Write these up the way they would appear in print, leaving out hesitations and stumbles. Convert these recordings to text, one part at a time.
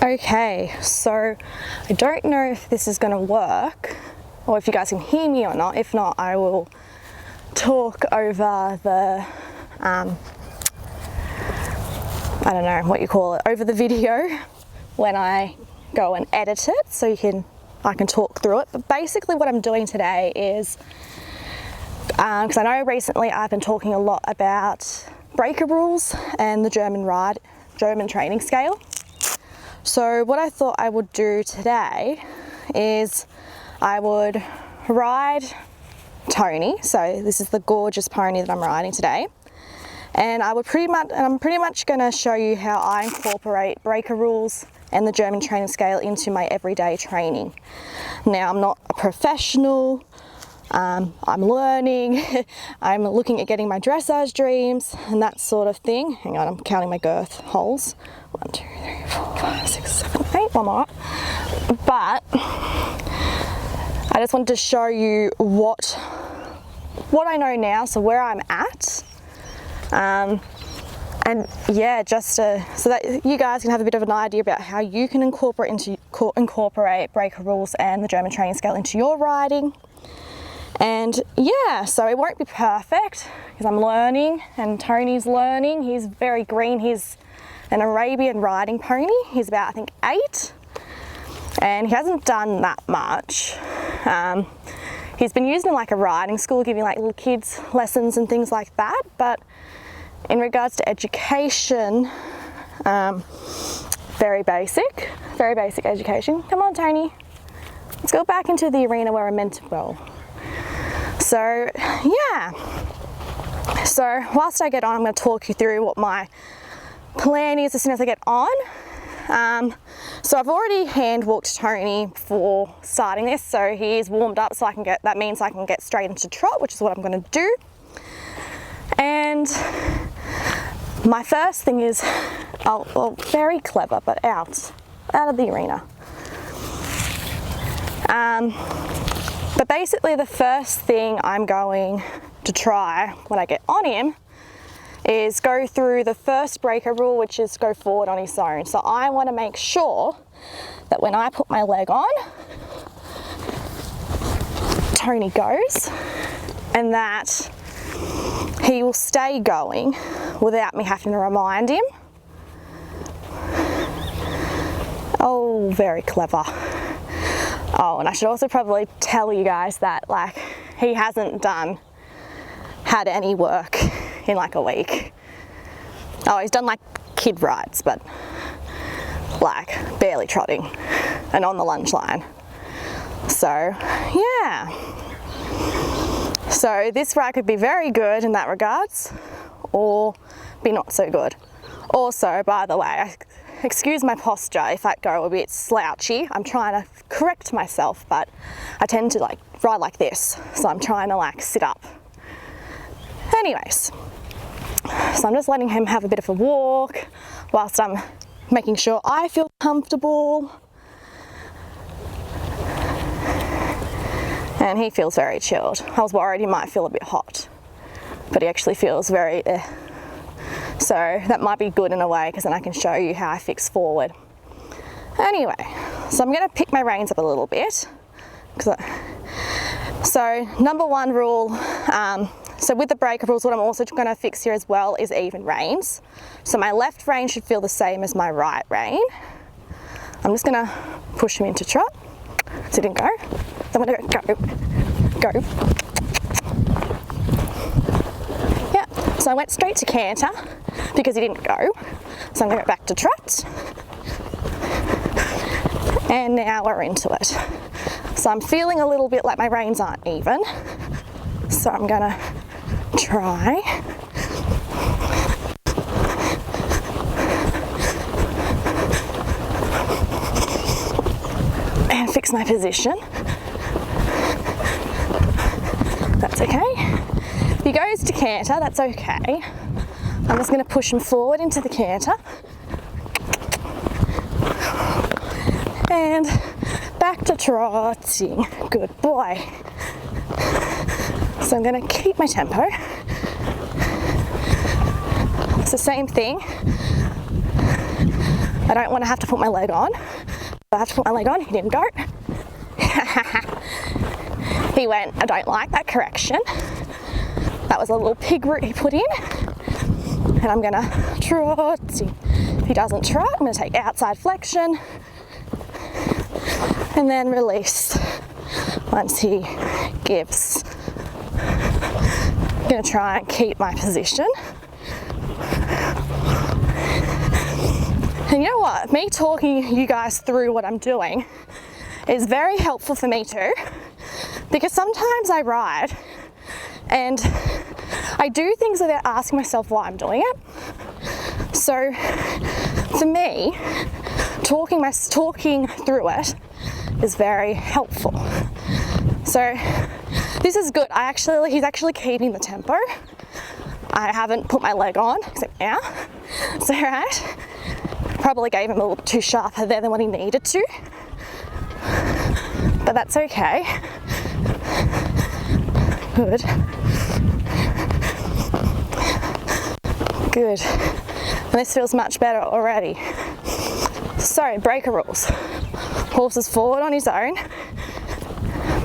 Okay, so I don't know if this is going to work or if you guys can hear me or not. If not, I will talk over the, I don't know what you call it, over the video when I go and edit it, so I can talk through it. But basically what I'm doing today is, because I know recently I've been talking a lot about breaker rules and the German training scale. So what I thought I would do today is I would ride Tony. So this is the gorgeous pony that I'm riding today. And I'm pretty much going to show you how I incorporate breaker rules and the German training scale into my everyday training. Now, I'm not a professional. I'm learning. I'm looking at getting my dressage dreams and that sort of thing. Hang on, I'm counting my girth holes. 1, 2, 3, 4, 5, 6, 7, 8. One more. But I just wanted to show you what I know now, so where I'm at. And yeah, just so that you guys can have a bit of an idea about how you can incorporate breaker rules and the German training scale into your riding. And yeah, so it won't be perfect because I'm learning and Tony's learning. He's very green. He's an Arabian riding pony. He's about, I think, 8, and he hasn't done that much. He's been used in like a riding school, giving like little kids lessons and things like that. But in regards to education, very basic education. Come on, Tony. Let's go back into the arena where we're meant to go. So yeah, so whilst I get on, I'm going to talk you through what my plan is as soon as I get on. So I've already hand walked Tony before starting this, so he's warmed up, so that means I can get straight into trot, which is what I'm going to do. And my first thing is, very clever, but out of the arena. But basically the first thing I'm going to try when I get on him is go through the first breaker rule, which is go forward on his own. So I want to make sure that when I put my leg on, Tony goes, and that he will stay going without me having to remind him. Oh, very clever. Oh, and I should also probably tell you guys that like he hasn't had any work in like a week. Oh, he's done like kid rides, but like barely trotting and on the lunge line. So yeah. So this ride could be very good in that regards, or be not so good. Also, by the way, excuse my posture if I go a bit slouchy. I'm trying to correct myself, but I tend to like ride like this, so I'm trying to like sit up. Anyways, so I'm just letting him have a bit of a walk whilst I'm making sure I feel comfortable. And he feels very chilled. I was worried he might feel a bit hot, but he actually feels very So that might be good in a way, because then I can show you how I fix forward. Anyway, so I'm going to pick my reins up a little bit. So number 1 rule, so with the breaker rules, what I'm also going to fix here as well is even reins. So my left rein should feel the same as my right rein. I'm just going to push him into trot. So he didn't go. So I'm going to go. Yeah, so I went straight to canter because he didn't go. So I'm going to go back to trot. And now we're into it. So I'm feeling a little bit like my reins aren't even. So I'm going to try. And fix my position. That's okay. If he goes to canter, that's okay. I'm just going to push him forward into the canter. And back to trotting. Good boy. So I'm going to keep my tempo. It's the same thing. I don't want to have to put my leg on. I have to put my leg on. He didn't go. He went, I don't like that correction. That was a little pig root he put in. And I'm gonna trot. If he doesn't trot, I'm gonna take outside flexion and then release once he gives. I'm gonna try and keep my position. And you know what? Me talking you guys through what I'm doing is very helpful for me too, because sometimes I ride and I do things without asking myself why I'm doing it. So for me, talking through it is very helpful. So this is good. He's actually keeping the tempo. I haven't put my leg on, except now. So right, probably gave him a little too sharper there than what he needed to. But that's okay. Good. Good. This feels much better already. So, breaker rules. Horse is forward on his own.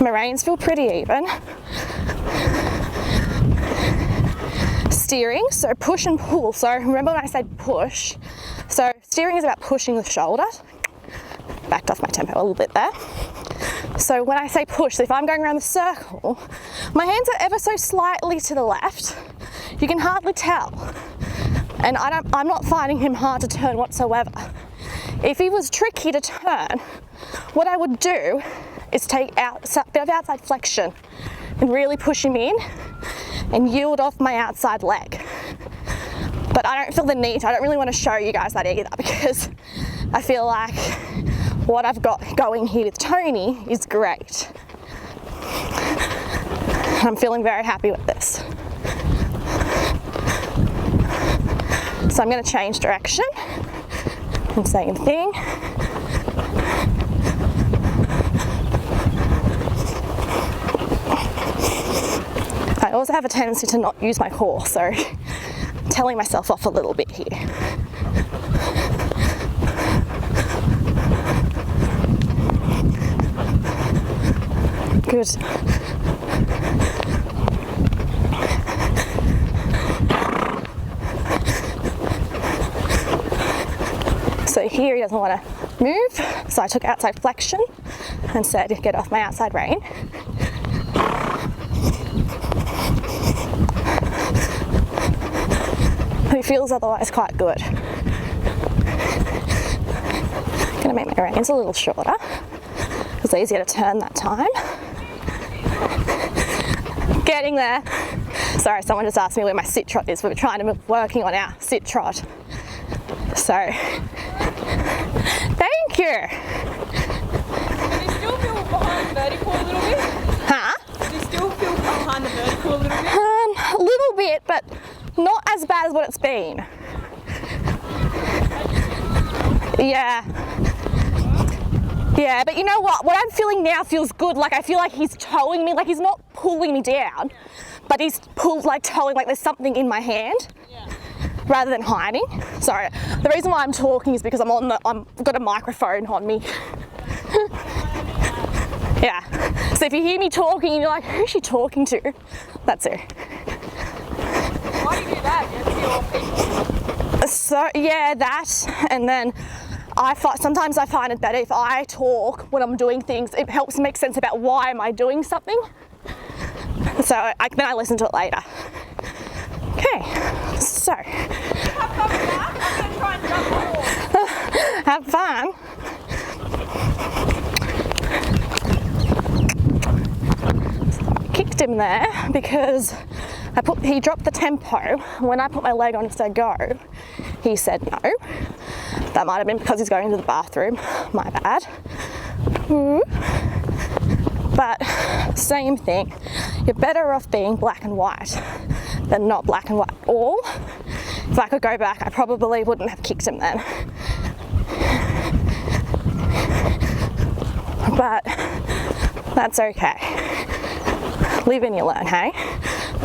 My reins feel pretty even. Steering, so push and pull. So remember when I said push? So steering is about pushing the shoulder. Backed off my tempo a little bit there. So when I say push, so if I'm going around the circle, my hands are ever so slightly to the left. You can hardly tell. And I'm not finding him hard to turn whatsoever. If he was tricky to turn, what I would do is take out a bit of outside flexion and really push him in and yield off my outside leg. But I don't feel the need, I don't really want to show you guys that either, because I feel like what I've got going here with Tony is great. I'm feeling very happy with this. So I'm going to change direction and same thing. I also have a tendency to not use my core, so telling myself off a little bit here. Good. So here he doesn't want to move, so I took outside flexion and said get off my outside rein. He feels otherwise quite good. Gonna make my reins a little shorter. It was easier to turn that time. Getting there. Sorry, someone just asked me where my sit trot is. We were working on our sit trot. So, thank you. Do you still feel behind the vertical a little bit? Huh? Do you still feel behind the vertical a little bit? A little bit, but not as bad as what it's been. Yeah. Yeah, but you know what? What I'm feeling now feels good. Like I feel like he's towing me, like he's not pulling me down, but he's towing, like there's something in my hand. Yeah. Rather than hiding. Sorry, the reason why I'm talking is because I've got a microphone on me. Yeah, so if you hear me talking and you're like, who's she talking to? That's her. Why do you do that? You have to see all people. So, yeah, that, and then sometimes I find it better if I talk when I'm doing things. It helps make sense about why am I doing something. So then I listen to it later. Okay, so. Have fun with that. I'm going to try and jump more. Have fun. I kicked him there because he dropped the tempo. When I put my leg on to say go, he said no. That might have been because he's going to the bathroom. My bad. But same thing. You're better off being black and white than not black and white at all. If I could go back, I probably wouldn't have kicked him then. But that's okay. Live and you learn, hey?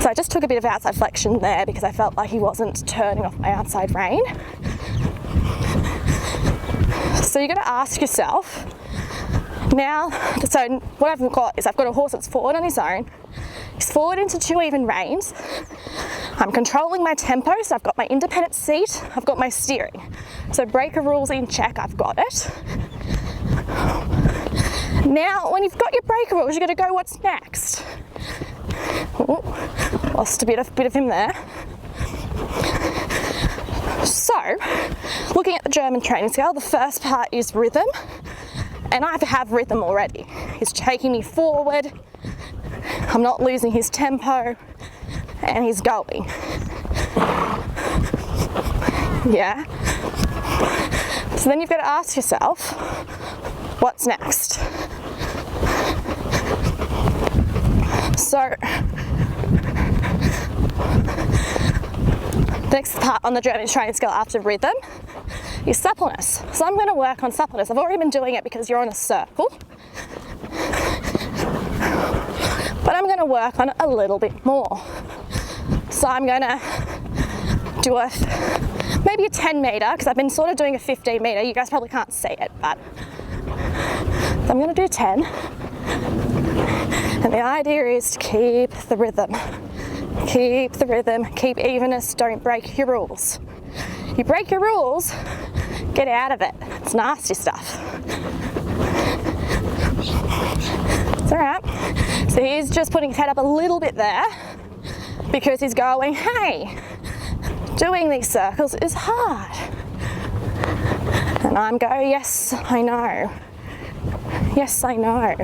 So I just took a bit of outside flexion there because I felt like he wasn't turning off my outside rein. So you got to ask yourself now. So what I've got is I've got a horse that's forward on his own. He's forward into 2 even reins. I'm controlling my tempo, so I've got my independent seat, I've got my steering. So breaker rules in check, I've got it. Now, when you've got your breaker rules, you're going to go, what's next? Ooh, lost a bit of him there. So, looking at the German training scale, the first part is rhythm, and I have rhythm already. He's taking me forward, I'm not losing his tempo, and he's going. Yeah? So then you've got to ask yourself, what's next? So, the next part on the German training scale after rhythm is suppleness. So I'm going to work on suppleness. I've already been doing it because you're on a circle. But I'm going to work on it a little bit more. So I'm going to do maybe a 10 metre, because I've been sort of doing a 15 metre. You guys probably can't see it, but I'm going to do 10. And the idea is to keep the rhythm. Keep the rhythm, keep evenness, don't break your rules. You break your rules, get out of it. It's nasty stuff. It's all right. So he's just putting his head up a little bit there because he's going, hey, doing these circles is hard. And I'm going, yes, I know. Yes, I know.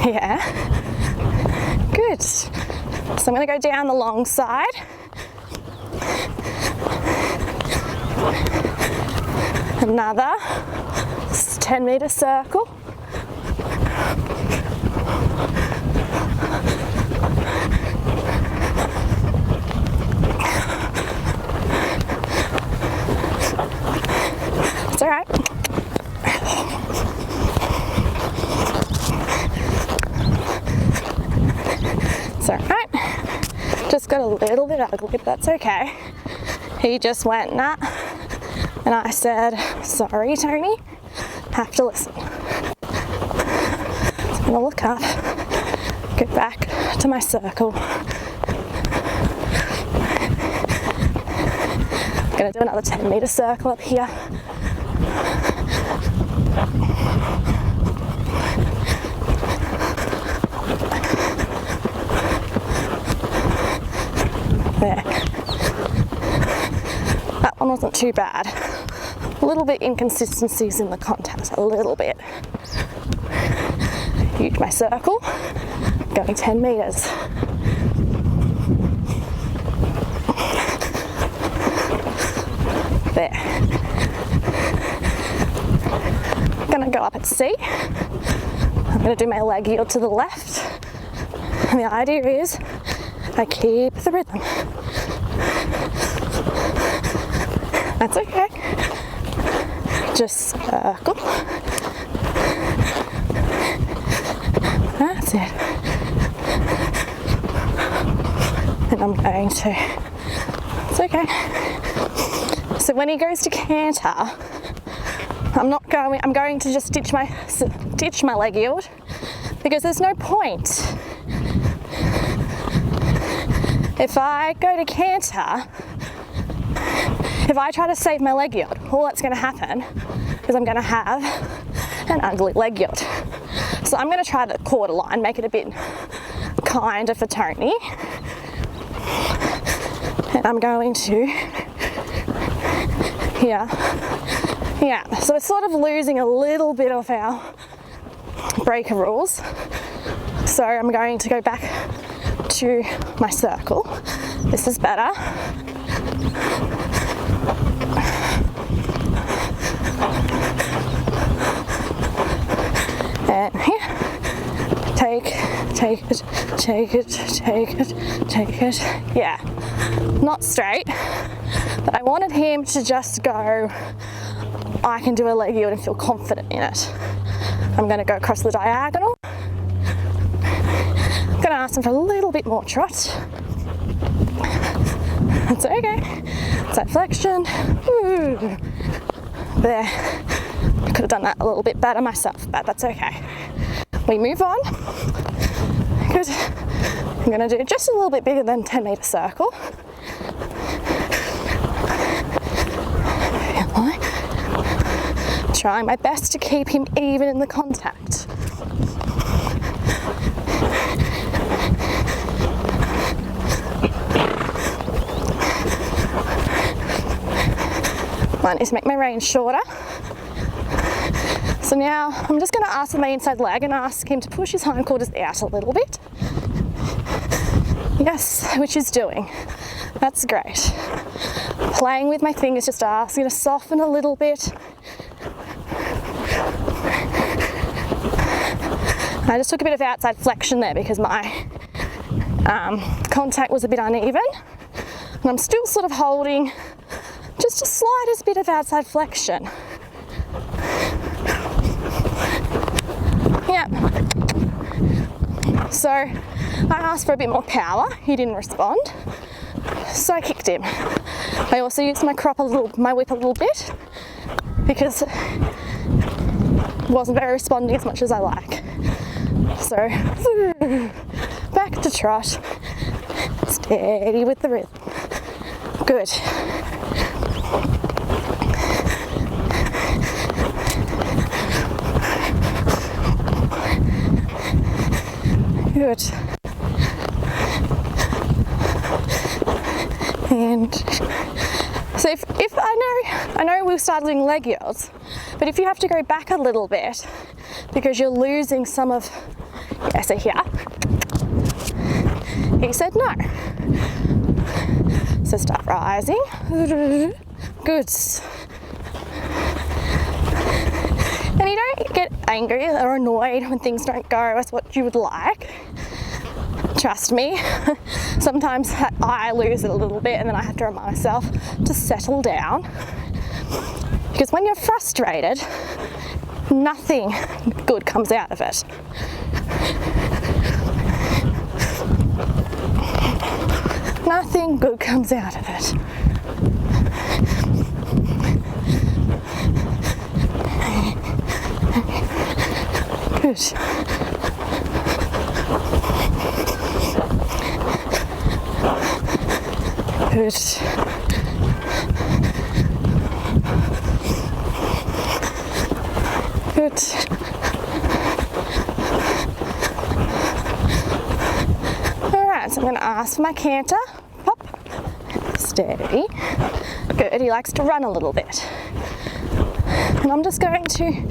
Yeah. Good. So I'm going to go down the long side. Another 10 metre circle. It's all right. It's all right. Just got a little bit ugly, but that's okay. He just went, nah. And I said, sorry, Tony, have to listen. So I'm gonna look up, go back to my circle. I'm gonna do another 10 metre circle up here. There. That one wasn't too bad. A little bit inconsistencies in the contact, a little bit. Use my circle, going 10 metres. There. I'm gonna go up at C. I'm gonna do my leg yield to the left. And the idea is I keep the rhythm. That's okay. Just circle. That's it. And I'm going to, it's okay. So when he goes to canter, I'm going to just ditch my leg yield because there's no point. If I go to canter, if I try to save my leg yield, all that's going to happen is I'm going to have an ugly leg yield. So I'm going to try the quarter line, make it a bit kinder for Tony. And I'm going to, yeah. So we're sort of losing a little bit of our breaker rules. So I'm going to go back to my circle. This is better. And here, take it. Yeah, not straight, but I wanted him to just go, I can do a leg yield and feel confident in it. I'm going to go across the diagonal. I'm going to ask him for a little bit more trot. That's okay. Side flexion. Ooh. There. I could have done that a little bit better myself, but that's okay. We move on. Good. I'm going to do just a little bit bigger than 10-metre circle. Trying my best to keep him even in the contact. Might need to make my range shorter. So now I'm just going to ask for my inside leg and ask him to push his hindquarters out a little bit. Yes, which he's doing. That's great. Playing with my fingers, just asking to soften a little bit. I just took a bit of outside flexion there because my contact was a bit uneven. And I'm still sort of holding just a slightest bit of outside flexion. Yeah. So I asked for a bit more power. He didn't respond. So I kicked him. I also used my whip a little bit because it wasn't very responding as much as I like. So back to trot. Steady with the rhythm. Good. Good. And so if I know we'll start doing leg yields, but if you have to go back a little bit because you're losing some of, yeah, so here, he said no. So start rising. Good. And you don't get angry or annoyed when things don't go as what you would like. Trust me, sometimes I lose it a little bit and then I have to remind myself to settle down. Because when you're frustrated, nothing good comes out of it. Nothing good comes out of it. Good. Good. Good. Alright, so I'm going to ask for my canter. Pop. Steady. Good. He likes to run a little bit. And I'm just going to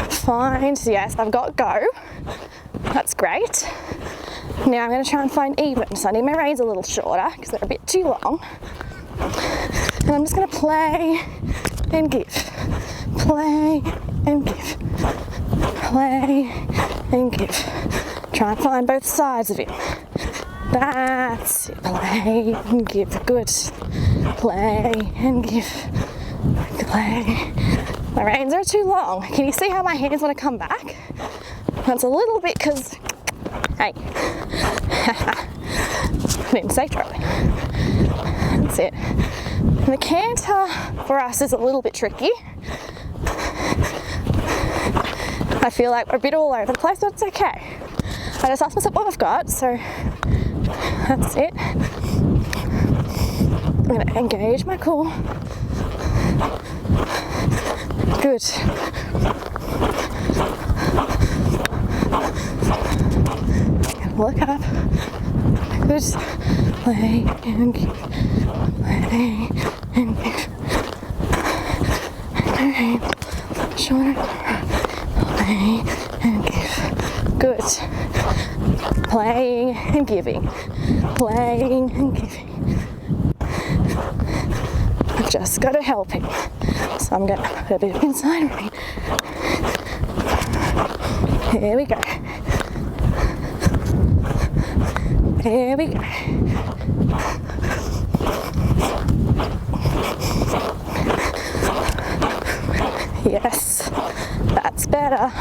find, yes, I've got go. That's great. Now I'm going to try and find even. So I need my reins a little shorter because they're a bit too long. And I'm just going to play and give. Play and give. Play and give. Try and find both sides of him. That's it. Play and give. Good. Play and give. Play. My reins are too long. Can you see how my hands want to come back? That's a little bit because, hey, I didn't say trot. That's it. And the canter for us is a little bit tricky. I feel like we're a bit all over the place, but it's okay. I just asked myself what I've got, so that's it. I'm going to engage my core. Good. Look up. Good. Play and give. Play and give. Okay. Shoulder. Play and give. Good. Playing and giving. Playing and giving. I've just got to help him. So I'm going to put a bit of inside rein. Here we go. Here we go. Yes, that's better.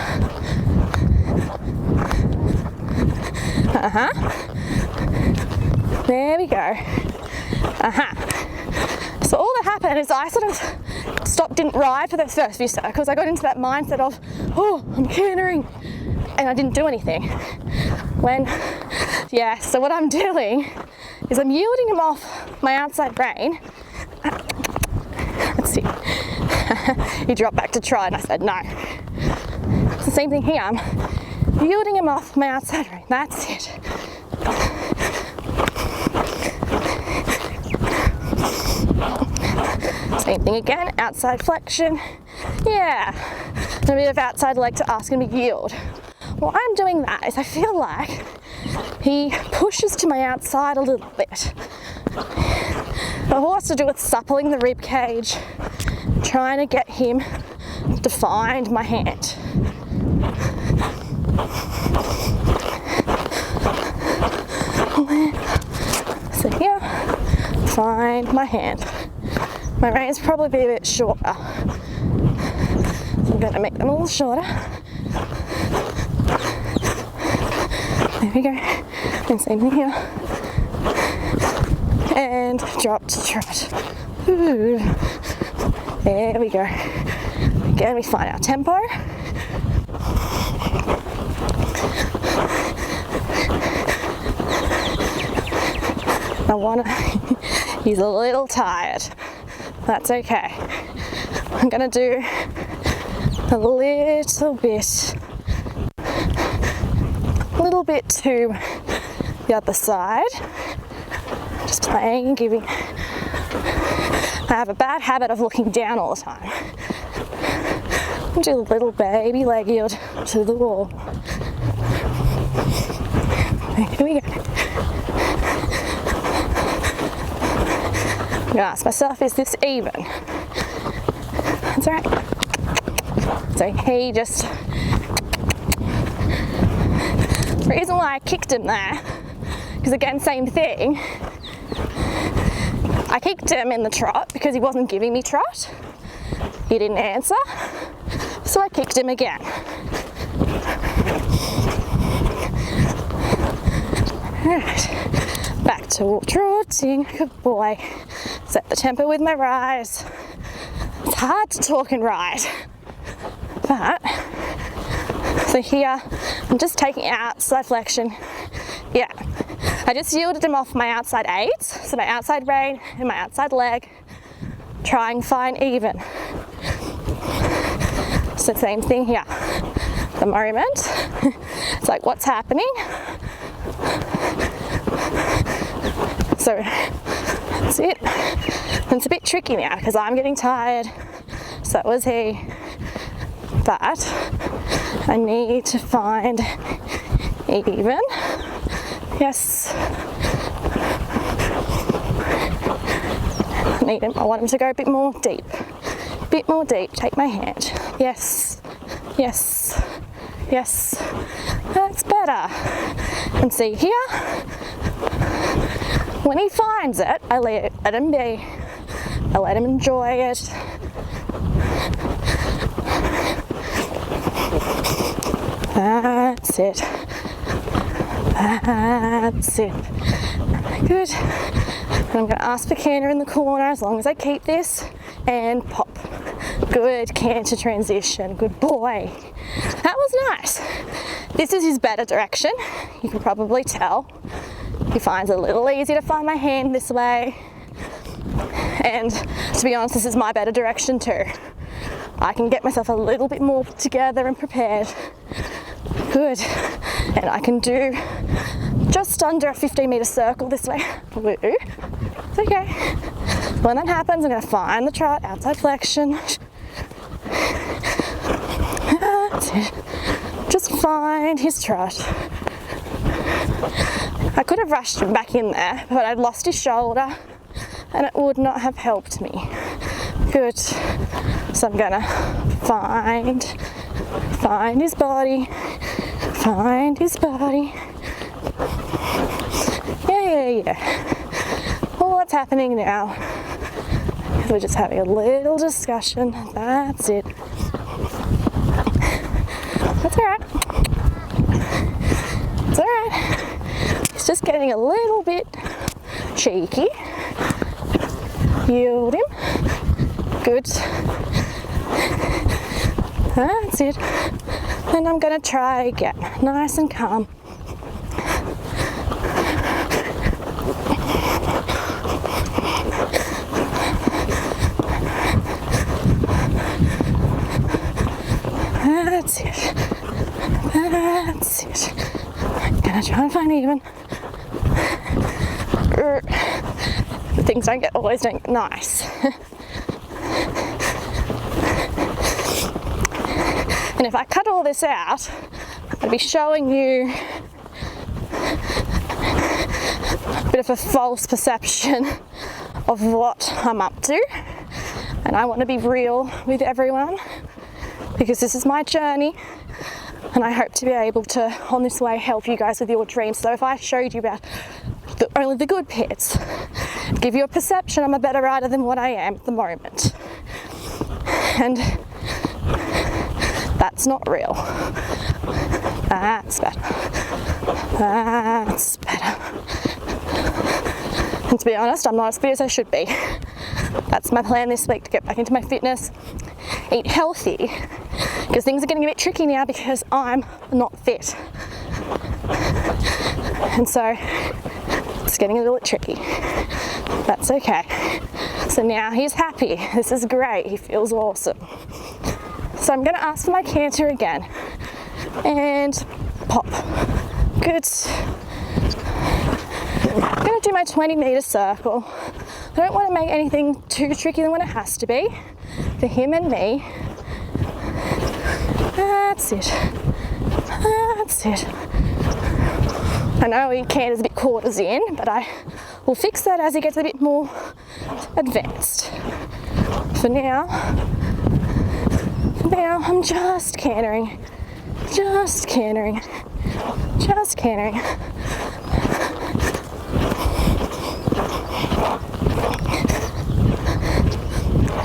There we go. So all that happened is I sort of stopped, didn't ride for those first few circles. I got into that mindset of, oh, I'm cantering, and I didn't do anything. So what I'm doing is I'm yielding him off my outside rein. Let's see. He dropped back to try and I said no. It's the same thing here. I'm yielding him off my outside rein. That's it. Same thing again, outside flexion. Yeah. A bit of outside leg to ask him to yield. While I'm doing that is I feel like he pushes to my outside a little bit. The whole has to do with suppling the rib cage, trying to get him to find my hand. So here, find my hand. My reins probably be a bit shorter. So I'm going to make them a little shorter. There we go. And same thing here. And drop to trot. Ooh. There we go. Again, we find our tempo. He's a little tired. That's okay. I'm gonna do a little bit to the other side. Just playing and giving. I have a bad habit of looking down all the time. I'll do a little baby leg yield to the wall. Here we go. I'm gonna ask myself, is this even? That's all right. So he just, the reason why I kicked him there, because again, same thing, I kicked him in the trot because he wasn't giving me trot. He didn't answer, so I kicked him again. All right, back to trotting, good boy. Set the tempo with my rise. It's hard to talk and ride, but so here I'm just taking outside flexion. Yeah, I just yielded him off my outside aids, so my outside rein and my outside leg. Try and find even. So same thing here. The moment, it's like what's happening. So that's it. And it's a bit tricky now because I'm getting tired, so was he. But I need to find even. Yes. I want him to go a bit more deep. Bit more deep. Take my hand. Yes. Yes. Yes. That's better. And see here, when he finds it, I let him be. I let him enjoy it. That's it. That's it. Good. And I'm going to ask for canter in the corner as long as I keep this and pop. Good canter transition. Good boy. That was nice. This is his better direction. You can probably tell. He finds it a little easier to find my hand this way. And to be honest, this is my better direction too. I can get myself a little bit more together and prepared. Good. And I can do just under a 15-meter circle this way. Woo. It's okay. When that happens, I'm going to find the trot, outside flexion. That's it. Just find his trot. I could have rushed him back in there, but I'd lost his shoulder and it would not have helped me. Good. So I'm gonna find his body, find his body. Yeah. All that's happening now is we're just having a little discussion. That's it. That's all right. It's all right. It's just getting a little bit cheeky. Yield him. Good. That's it. And I'm going to try again. Nice and calm. That's it. That's it. I'm going to try and find even. Things always don't get nice. And if I cut all this out, I'd be showing you a bit of a false perception of what I'm up to. And I want to be real with everyone because this is my journey and I hope to be able to, on this way, help you guys with your dreams. So if I showed you about only the good bits, give you a perception I'm a better rider than what I am at the moment. And that's not real. That's better. That's better. And to be honest, I'm not as fit as I should be. That's my plan this week, to get back into my fitness, eat healthy, because things are getting a bit tricky now because I'm not fit. And so it's getting a little bit tricky. That's okay. So now he's happy. This is great. He feels awesome. So I'm going to ask for my canter again. And pop. Good. I'm going to do my 20-meter circle. I don't want to make anything too tricky than what it has to be for him and me. That's it. That's it. I know he canters a bit quarters in, but I will fix that as he gets a bit more advanced. For now, I'm just cantering. Just cantering. Just cantering.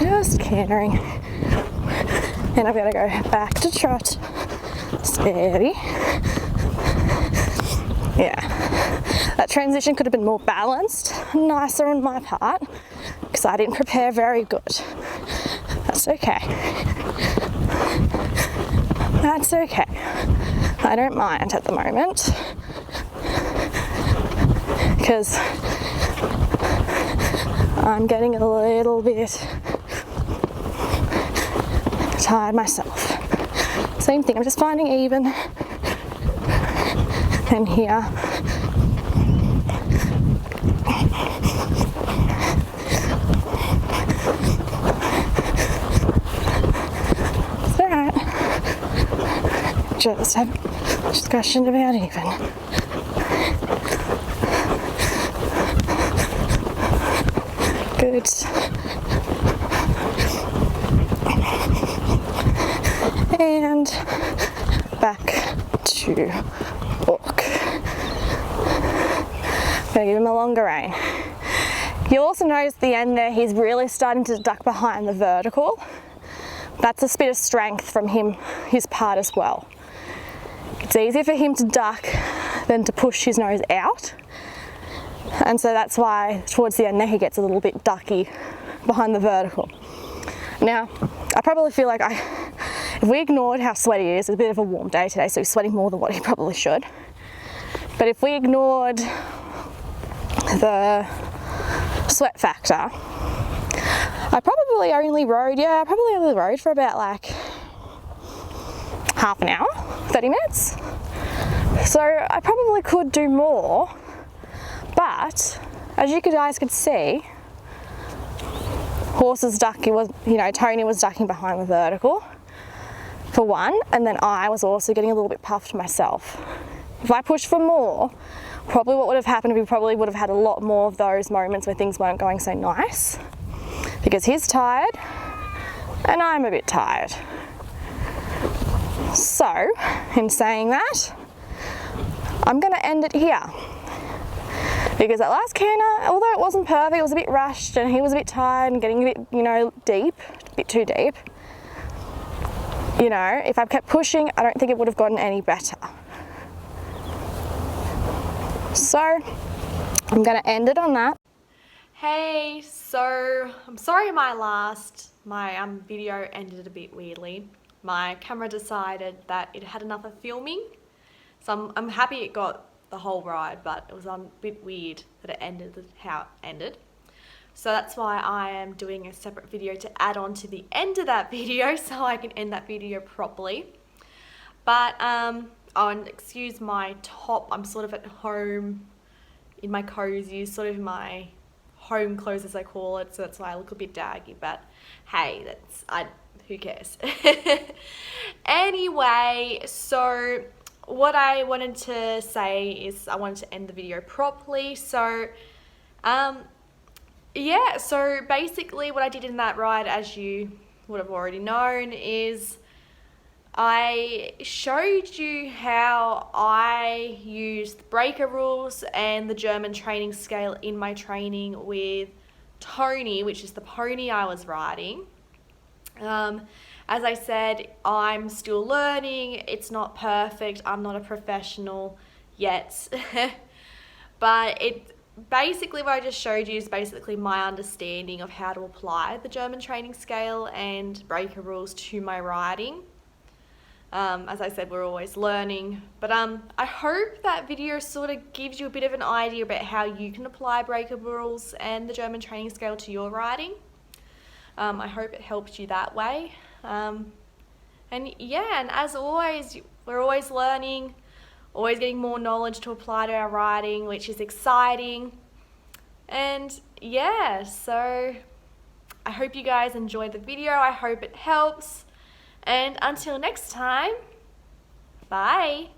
Just cantering. And I've got to go back to trot. Steady. Yeah. That transition could have been more balanced, nicer on my part, because I didn't prepare very good. That's okay. That's okay. I don't mind at the moment, because I'm getting a little bit tired myself. Same thing, I'm just finding even. And here. It's alright. Just have a discussion about even. Good. And back to walk. I'm going to give him a longer rein. You'll also notice at the end there he's really starting to duck behind the vertical. That's a bit of strength from his part as well. It's easier for him to duck than to push his nose out. And so that's why towards the end there he gets a little bit ducky behind the vertical. Now, I probably feel like if we ignored how sweaty he is, it's a bit of a warm day today, so he's sweating more than what he probably should. But if we ignored the sweat factor, I probably only rode for about like half an hour, 30 minutes. So I probably could do more, but as you guys could see, Tony was ducking behind the vertical for one, and then I was also getting a little bit puffed myself. If I pushed for more, probably what would have happened, we probably would have had a lot more of those moments where things weren't going so nice, because he's tired and I'm a bit tired. So, in saying that, I'm going to end it here. Because that last canter, although it wasn't perfect, it was a bit rushed and he was a bit tired and getting a bit, deep, a bit too deep. If I kept pushing, I don't think it would have gotten any better. So, I'm going to end it on that. Hey, so I'm sorry my video ended a bit weirdly. My camera decided that it had enough of filming, so I'm happy it got the whole ride, but it was a bit weird that it ended how it ended. So that's why I am doing a separate video to add on to the end of that video so I can end that video properly. But, oh, and excuse my top, I'm sort of at home in my cozy, sort of my home clothes as I call it, so that's why I look a bit daggy, but hey, who cares? Anyway, so what I wanted to say is I wanted to end the video properly, so yeah, so basically what I did in that ride, as you would have already known, is I showed you how I used breaker rules and the German training scale in my training with Tony, which is the pony I was riding. As I said, I'm still learning. It's not perfect. I'm not a professional yet. But basically what I just showed you is basically my understanding of how to apply the German training scale and breaker rules to my riding. As I said, we're always learning, but I hope that video sort of gives you a bit of an idea about how you can apply breaker rules and the German training scale to your riding. I hope it helps you that way. And yeah, and as always, we're always learning, always getting more knowledge to apply to our riding, which is exciting. And yeah, so I hope you guys enjoyed the video. I hope it helps. And until next time, bye.